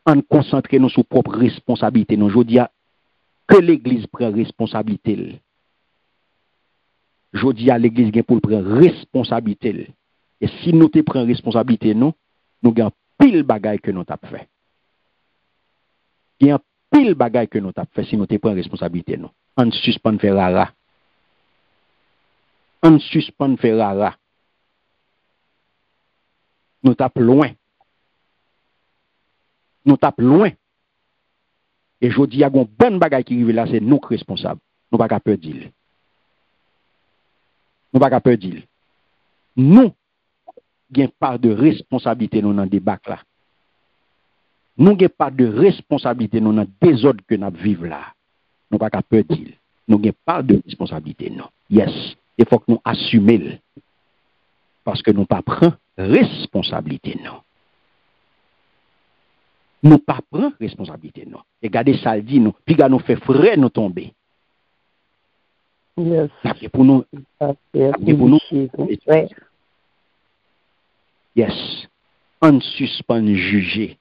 On concentre nous sur propre responsabilité. Je dis que l'église prend responsabilité. Je dis à l'église pour prendre responsabilité. Et si nous te prenons responsabilité, nous avons pile bagaille que nous avons fait. Il y a pile bagaille que nous avons fait si nous te prenons responsabilité. Nous. On suspend faire rara. On suspend faire rara. Nous tapons loin. Nous tapons loin. Et je dis, il y a une bonne bagaille qui arrive là, c'est nous responsables. Nous n'avons pas peur de dire. Nous n'avons pas peur de dire. Nous, il y a une part de responsabilité dans le débat là. Nous n'avons pas de responsabilité dans le désordre que nous vivons là. Nous n'avons pas peur de dire. Nous n'avons pas de responsabilité, non. Yes. Il faut que nous assumions. Parce que nous pas prenons responsabilité, non. Nous pas prenons responsabilité, non. Et regardez ça, dit nous. Puis nous fait frais nous tomber. Yes. C'est pour nous. C'est pour nous. Ouais. Yes. On suspend juger.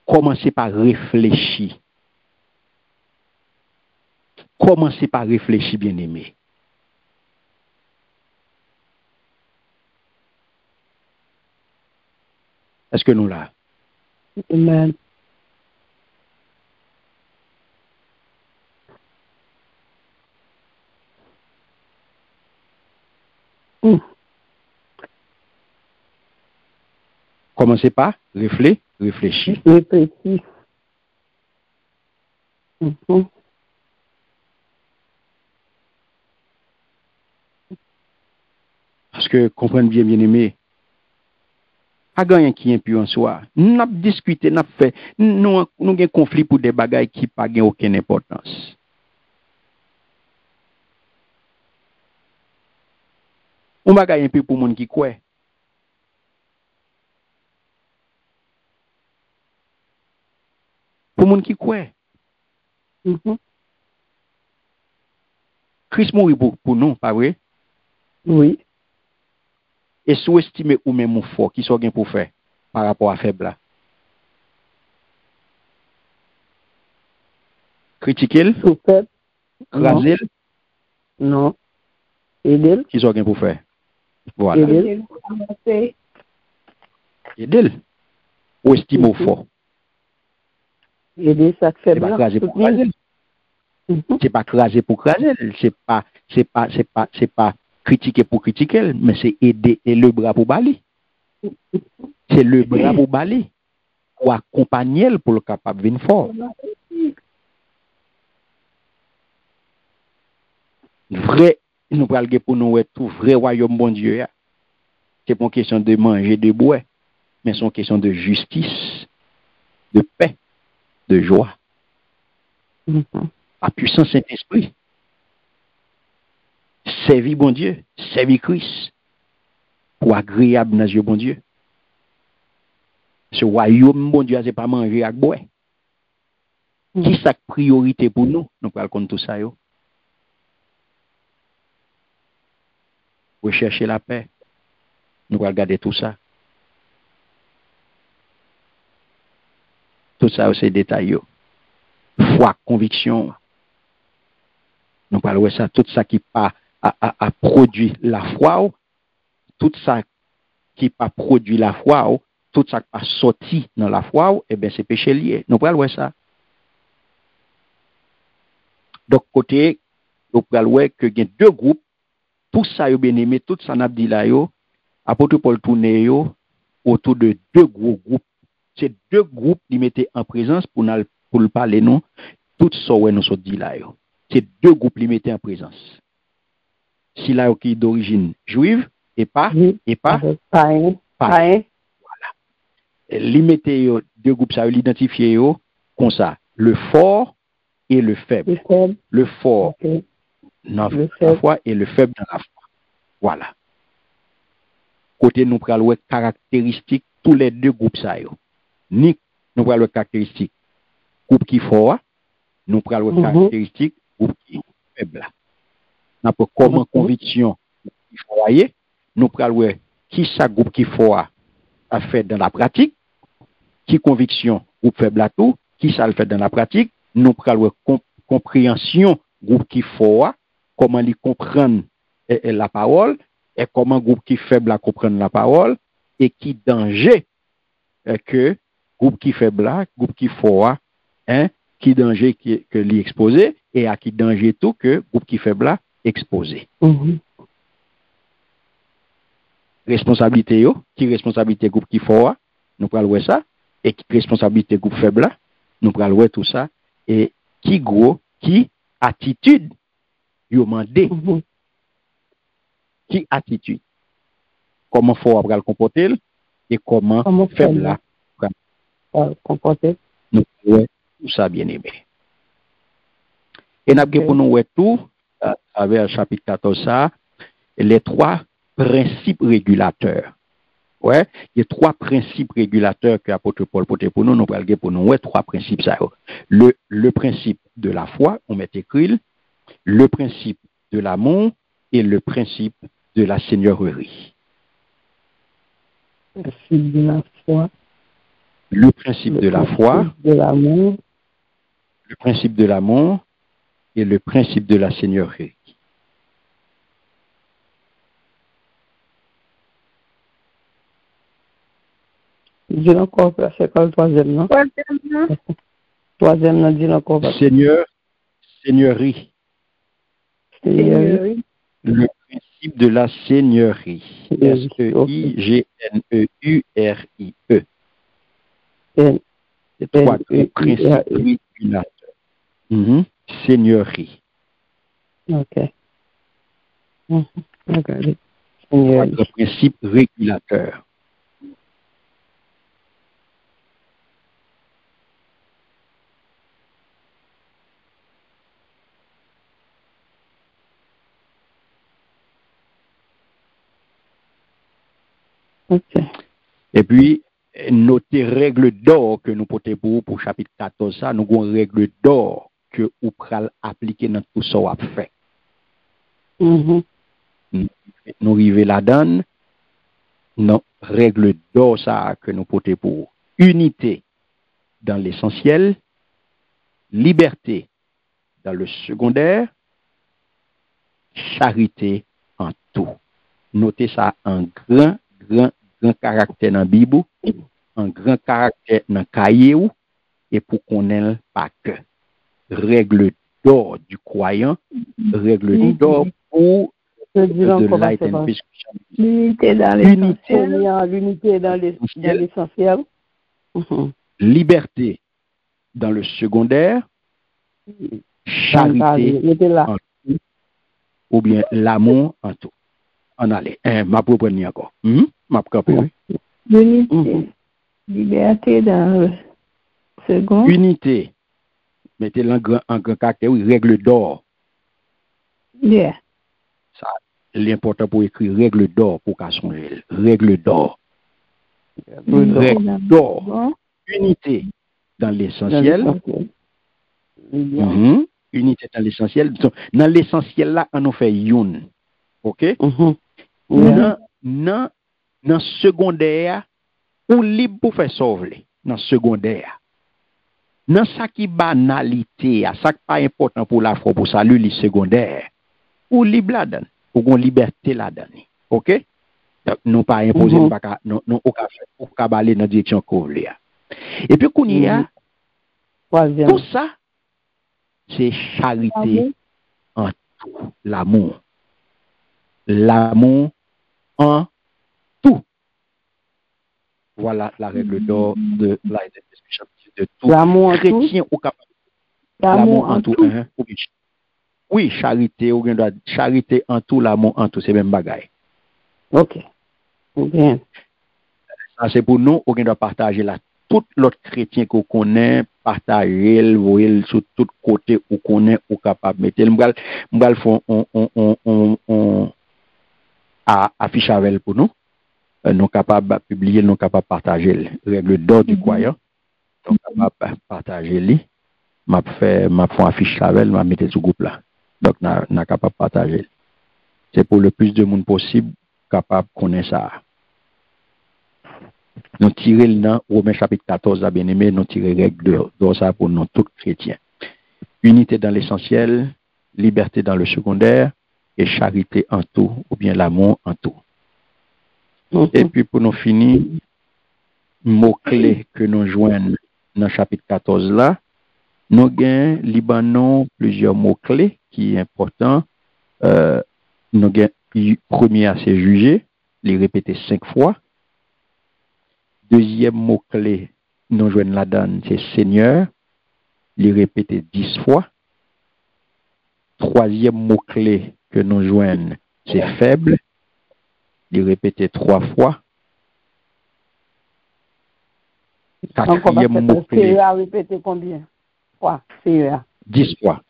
Commencez par réfléchir. Commencez par réfléchir, bien-aimé. Est-ce que nous là? Amen. Commencez par réfléchir. Réfléchir. Parce que, comprenez bien, bien-aimé, pas rien qui est impur en soi. Nous avons discuté, nous avons fait, nous avons un conflit pour des bagailles qui n'ont pas aucune importance. On bagaille impur pour les gens qui croient. Pour les gens qui croient. Christ mourit pour nous, pas vrai? Oui. Et sous-estimer ou même fort, qui sont pour faire par rapport à faible là. Critiquer, craser, non. Aider. Qui sont pour faire. Voilà. Aider. Ou estimer fort. Aider ça fait blanc. C'est pas craser pour craser, c'est pas critiquer pour critiquer, mais c'est aider et le bras pour baler. C'est le bras pour baler, pour accompagner pour le capable de venir fort. Vrai, nous parlons pour nous tout vrai royaume bon Dieu. C'est pas une question de manger, de boire, mais c'est une question de justice, de paix, de joie. La puissance Saint-Esprit. Servir bon Dieu, servir Christ, pour agréable dans les yeux bon Dieu. Ce royaume bon Dieu, c'est pas manger avec boire. Qui est sa priorité pour nous? Nous parlons contre tout ça. Rechercher la paix. Nous allons regarder tout ça. Tout ça, c'est détaillé. Foi, conviction. Nous parlons de ça, tout ça qui pas a produit la foi, tout ça qui pas produit la foi, tout ça qui pas sorti dans la foi, eh bien c'est péché lié. Nous parlons de ça. Donc côté, nous parlons que il y a deux groupes, tout ça yo bien aimé, tout ça n'a dit là yo, apôtre Paul tourner yo autour de deux gros groupes. C'est deux groupes qui mettaient en présence pour le parler nous, tout ça ouais nous dit là yo. C'est deux groupes limités en présence. Si là qui est d'origine juive et pas païen. Voilà. Limiter deux groupes ça l'identifier comme ça, le fort et le faible. Le fort dans la foi et le faible dans la foi. Voilà. Côté nous prenons caractéristiques tous les deux groupes ça yo. Ni nous prenons caractéristiques groupe qui fort, nous prenons caractéristiques groupe qui faible. N'a pas comment conviction qui foyer, nous prenons qui ça groupe qui fort a fait dans la pratique, qui conviction groupe faible à tout, qui ça le fait dans la pratique, nous prenons compréhension groupe qui fort, comment ils comprennent la parole et comment groupe qui faible à comprendre la parole et qui danger que groupe qui faible là, groupe qui fort qui danger que lui exposé et à qui danger tout que groupe qui faible là exposé. Responsabilité yo, qui responsabilité groupe qui fort, nous prenons ça et qui responsabilité groupe faible là, nous prenons tout ça et qui gros, qui attitude yo mandé. Qui attitude, comment fort après le comporter et comment faible là. comporter. Nous pouvons tout ça bien aimé. Et nous avons pour nous tout, avec le chapitre 14, ça, les trois principes régulateurs. Ouais, il y a trois principes régulateurs que l'apôtre Paul porte pour nous. Nous allons pour nous, ouais, trois principes. Ça. Le principe de la foi, on met écrit, le principe de l'amour et le principe de la seigneurie. Le principe de la foi. Le principe de la foi, de l'amour, le principe de l'amour et le principe de la seigneurie. Dis encore, c'est quoi le troisième, non? Troisième, non, dis encore. Seigneurie. Seigneurie. Le principe de la seigneurie. S-E-I-G-N-E-U-R-I-E. C'est trois principes régulateurs. Seigneurie. Ok. Regardez. Trois principes régulateurs. Okay. Et puis, nos règles d'or que nous portons pour chapitre 14, ça, nous avons une règle d'or que nous pourrons appliquer dans tout ça qu'on fait. Nous arrivons là-dedans, nos règles d'or ça que nous portons pour unité dans l'essentiel, liberté dans le secondaire, charité en tout. Notez ça en grand caractère dans la Bible, un grand caractère dans le cahier, et pour qu'on ait pas que. Règle d'or du croyant, règle d'or pour de l'Enlightened Peace. L'unité dans l'essentiel. L'unité dans l'essentiel. Liberté dans le secondaire, charité en tout, ou bien l'amour en tout. On allait, ma propre encore. Ma propre. L'unité. Liberté dans le second. Unité. Mettez-le en grand caractère, oui, règle d'or. Yeah. Ça, l'important pour écrire règle d'or pour qu'à songer. Règle d'or. Règle d'or. Unité dans l'essentiel. Unité dans l'essentiel. Dans l'essentiel là, on fait une. OK? Dans secondaire, ou libre pour faire sauver. Dans secondaire. Dans ça qui banalité, ça qui pas important pour la foi, pour salut, les secondaires, ou libre là-dedans, ou une liberté là-dedans. OK? Donc, nous pas imposer, nous pas aller dans la direction qu'on veut. Et puis, qu'on y a, tout ça, c'est charité en tout, l'amour. L'amour en tout. Voilà la règle d'or de la discussion de tout chrétien ou capable. L'amour en tout. Oui, charité, ou charité en tout, l'amour en tout, c'est même bagaille. OK. Bien. Ça, c'est pour nous, on doit partager là. Tout l'autre chrétien qu'on connaît, partager, le sur tout côté où qu'on est, ou capable de mettre. M'gal font on affiche avec pour nous. Nous capables de publier, nous capables de partager règle d'or du croyant. Nous capables de partager les. M'a fait affiche avec, m'a mettre sur groupe là. Donc n'a capable de partager. C'est pour le plus de monde possible capable de connaître ça. Nous tirer dans Romains chapitre 14 à bien-aimé, nous tirer règle d'or ça pour nous tous chrétiens. Unité dans l'essentiel, liberté dans le secondaire et charité en tout ou bien l'amour en tout. Et puis pour nous finir, mots-clés que nous joignons dans le chapitre 14 là, nous avons Libanon plusieurs mots-clés qui sont importants. Nous avons premier à se juger, les répéter 5 fois. Deuxième mot-clé, nous joignons là-dedans, c'est Seigneur, les répéter 10 fois. Troisième mot-clé que nous joignons, c'est faible, les répéter 3 fois. Quatrième mot clé. CEA répété combien fois? CEA. 10 fois.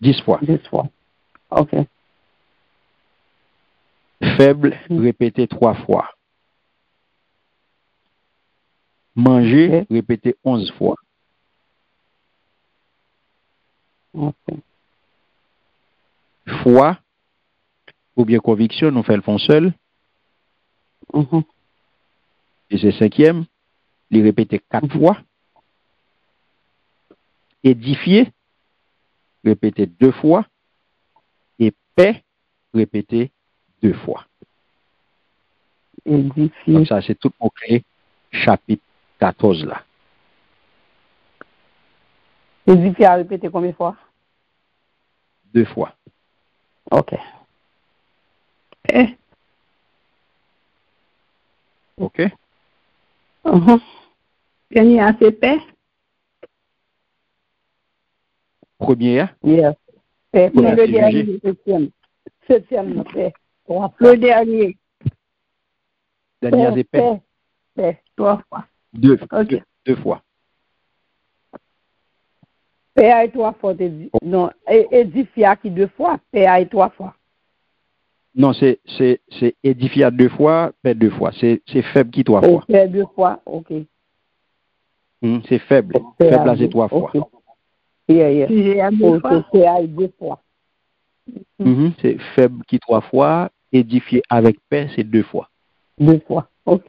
10 fois. 10 fois. OK. Faible, répété 3 fois. Manger, répété 11 fois. OK. Foi, ou bien conviction, nous faisons le fond seul. Et c'est cinquième, les répéter 4 fois. Édifier, répéter 2 fois. Et paix, répéter 2 fois. Édifier. Donc ça, c'est tout mon clé, chapitre 14 là. Édifier a répété combien de fois? 2 fois. OK. OK? Dernier a fait paix? Première. Yes. Paix. Le dernier, septième. Septième, paix. Le dernier. Dernière, c'est paix. Paix. 3 fois. 2 OK. 2 fois. Paix a 3 fois. Non, édifier qui 2 fois. Paix a 3 fois. Non, c'est édifié à 2 fois, paix 2 fois. C'est faible qui 3 fois. Paix 2 fois, OK. C'est faible. Faible là, c'est 3 fois. Yeah. Paix a 2 fois. C'est faible qui 3 fois. Édifié avec paix, c'est 2 fois. 2 fois, OK.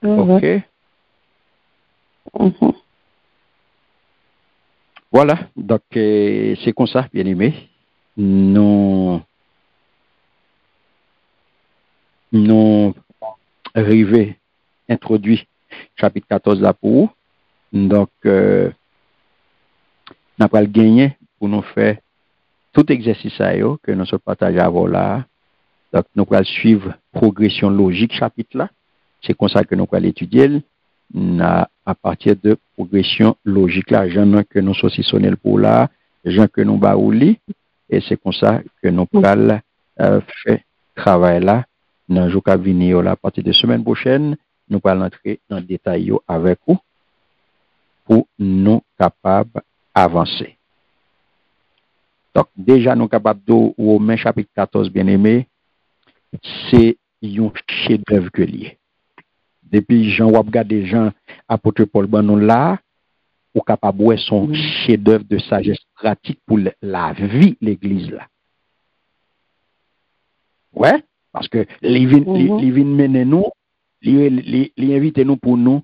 OK. Voilà, donc c'est comme ça, bien aimé. Nous arrivés, introduit chapitre 14 là pour vous. Donc, nous pas le gagner pour nous faire tout exercice que nous se partageons avant là. Donc, nous allons suivre progression logique chapitre là. C'est comme ça que nous allons étudier à partir de progression logique là, gens que nous saucissonnons pour là, gens que nous baouli, et c'est comme ça que nous allons faire travail là. Dans le jour qui venir là, à partir de semaine prochaine, nous allons entrer dans le détail avec vous pour nous capables d'avancer. Donc, déjà, nous capables de Romains chapitre 14, bien aimé, c'est un chef-d'œuvre que lié. Depuis Jean ou regardé Jean, apôtre Paul Banon là, ou capable de son chef-d'œuvre de sagesse pratique pour la vie, l'église là. Ouais, parce que les vins mènent nous, les invitent nous pour nous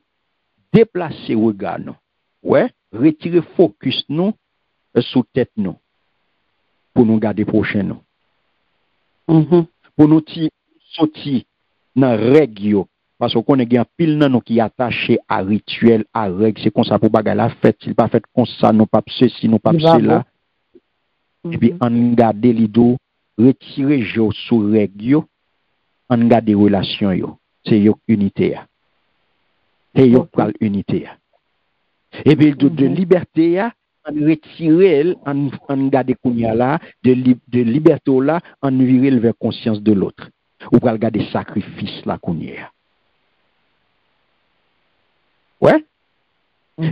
déplacer regard nous. Ouais, retirer focus nous sous tête nous pour nous garder prochain nous. Pour nous sortir dans règle parce qu'on est un pile nan nous qui attaché à rituel, à règle, c'est comme ça pour bagarre la fête, s'il pas fait comme ça, nous pas ceci, nous pas cela. Et puis on garde lido, retirer jo sous règle, on garde relation yo. C'est yo unité. C'est yo pral unité. Et puis de liberté on retirer on garde kounya là de liberté là on virer vers conscience de l'autre. Ou pral garder sacrifice là kounya. Ouais.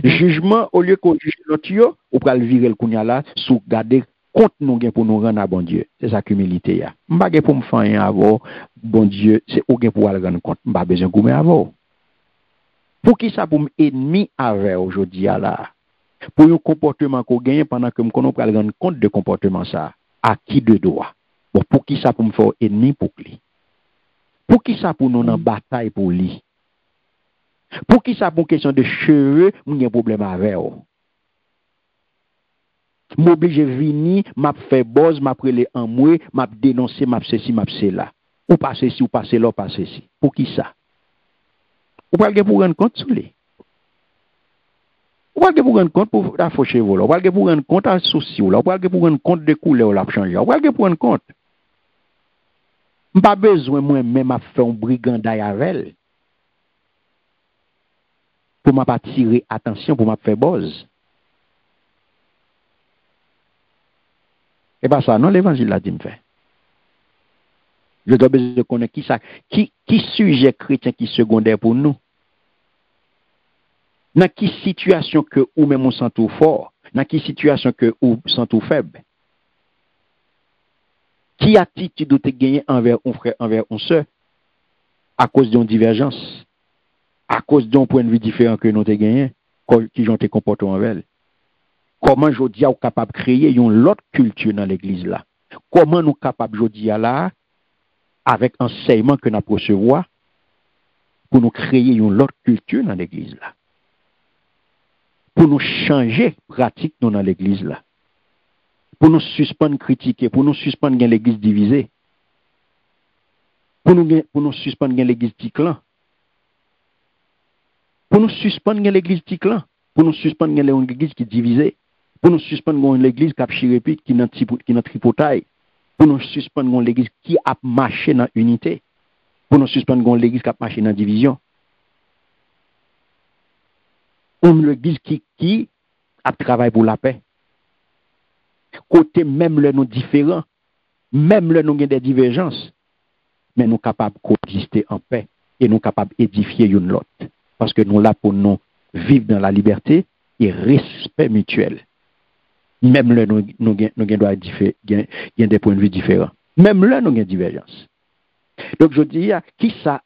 Jugement au lieu qu'on juge l'autre yo, ou pral virer le kounya là sous garder compte nous pour nous rendre à bon Dieu. C'est ça humilité ya. M'pa pour me faire rien avant bon Dieu, c'est ou gen pour aller rendre compte, m'pa besoin goumer avant. Pour qui ça pour m'ennemi avec aujourd'hui là? Pour un comportement qu'on gagne pendant que m'konnen pral rendre compte de comportement ça, à qui de droit. Bon, pour qui ça pour me faire ennemi pour lui? Pour qui ça pour nous en bataille pour lui? Pour qui ça pour question de cheveux, m'gen problème avec ou? M'oblige vini, m'a fait boz, m'a prélé en moi, m'a dénoncé, m'a ceci, m'a cela. Ou pas ceci, ou pas cela, ou pas ceci. Pour qui ça? Ou pas pour rendre compte sur lui? Ou pas pour rendre compte pour la faucher vol? Ou pas pour rendre compte à souci ou là? Ou pas pour rendre compte de couleur ou la changer? Ou pas pour rendre compte? M'pas besoin moi-même à faire un brigandaille avec elle. Pour m'a pas tirer attention, pour m'a faire boz. Et pas ça, non, l'évangile l'a dit me fait. Je dois besoin de connaître qui sujet chrétien qui secondaire pour nous. Dans quelle situation que ou même on sent tout fort, dans quelle situation que ou sent tout faible. Qui attitude doit gagner envers un frère, envers une sœur, à cause d'une divergence, à cause d'un point de vue différent que nous avons gagné, qui ont été comportés envers elle. Comment je dis, capable de créer une autre culture dans l'église là? Comment nous capables, je dis là, avec enseignement que nous recevoir, pour nous créer une autre culture dans l'église là? Pour nous changer pratique dans l'église là? Pour nous suspendre critiquer, pour nous suspendre l'église divisée, pour nous suspendre l'église ticlan, pour nous suspendre l'église ticlan, pour nous suspendre l'église qui est divisée, pour nous suspendre l'église qui a chirépite, qui est tripotaille, pour nous suspendre l'église qui a marché dans l'unité, pour nous suspendre l'église qui a marché dans la division. Une l'église qui a travaillé pour la paix. Côté même le nous différents, même le nous avons des divergences, mais nous sommes capables de coexister en paix et nous sommes capables d'édifier une l'autre. Parce que nous sommes là pour nous vivre dans la liberté et respect mutuel. Même là, nous avons des points de vue différents. Même là, nous avons des divergences. Donc, je dis, qui ça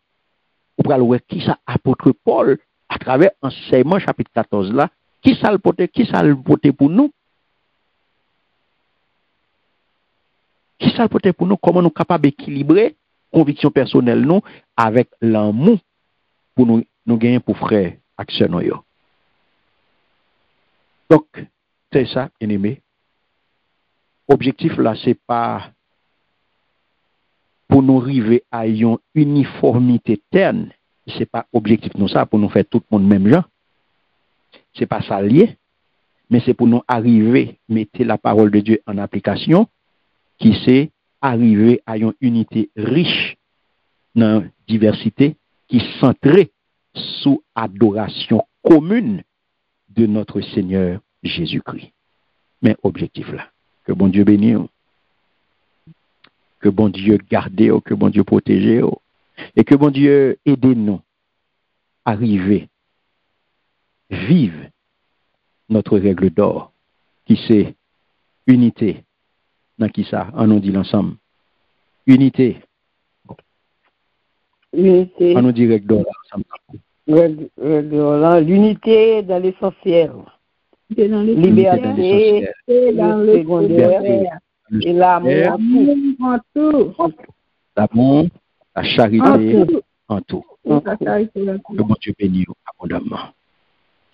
apôtre Paul, à travers enseignement chapitre 14 là, qui ça le porte pour nous? Qui ça le porte pour nous? Comment nous sommes capables d'équilibrer conviction personnelle nous avec l'amour pour nous gagner pour frères action nous. Donc, c'est ça, bien aimé. Objectif là, c'est pas pour nous arriver à une uniformité terne. C'est pas objectif nous ça pour nous faire tout le monde même genre. C'est pas ça lié, mais c'est pour nous arriver mettre la parole de Dieu en application, qui c'est arriver à une unité riche dans la diversité, qui est centrée sous adoration commune de notre Seigneur Jésus-Christ. Mais objectif là, que bon Dieu bénisse, que bon Dieu garde, que bon Dieu protège, et que bon Dieu aide nous à arriver, vivre notre règle d'or, qui c'est unité, dans qui ça, on nous dit l'ensemble. Unité. Unité. On nous dit règle d'or ensemble. L'unité dans l'essentiel. Liberté dans le secondaire. Et l'amour en tout. L'amour, la charité en tout. Que bon Dieu bénisse abondamment.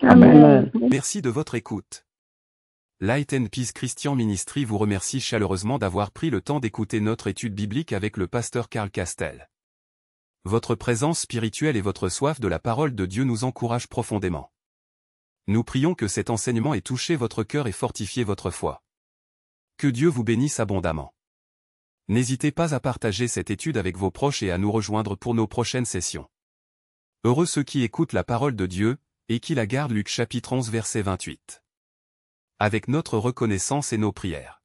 Amen. Merci de votre écoute. Light and Peace Christian Ministry vous remercie chaleureusement d'avoir pris le temps d'écouter notre étude biblique avec le pasteur Karl Castel. Votre présence spirituelle et votre soif de la parole de Dieu nous encouragent profondément. Nous prions que cet enseignement ait touché votre cœur et fortifié votre foi. Que Dieu vous bénisse abondamment. N'hésitez pas à partager cette étude avec vos proches et à nous rejoindre pour nos prochaines sessions. Heureux ceux qui écoutent la parole de Dieu, et qui la gardent. Luc chapitre 11 verset 28. Avec notre reconnaissance et nos prières.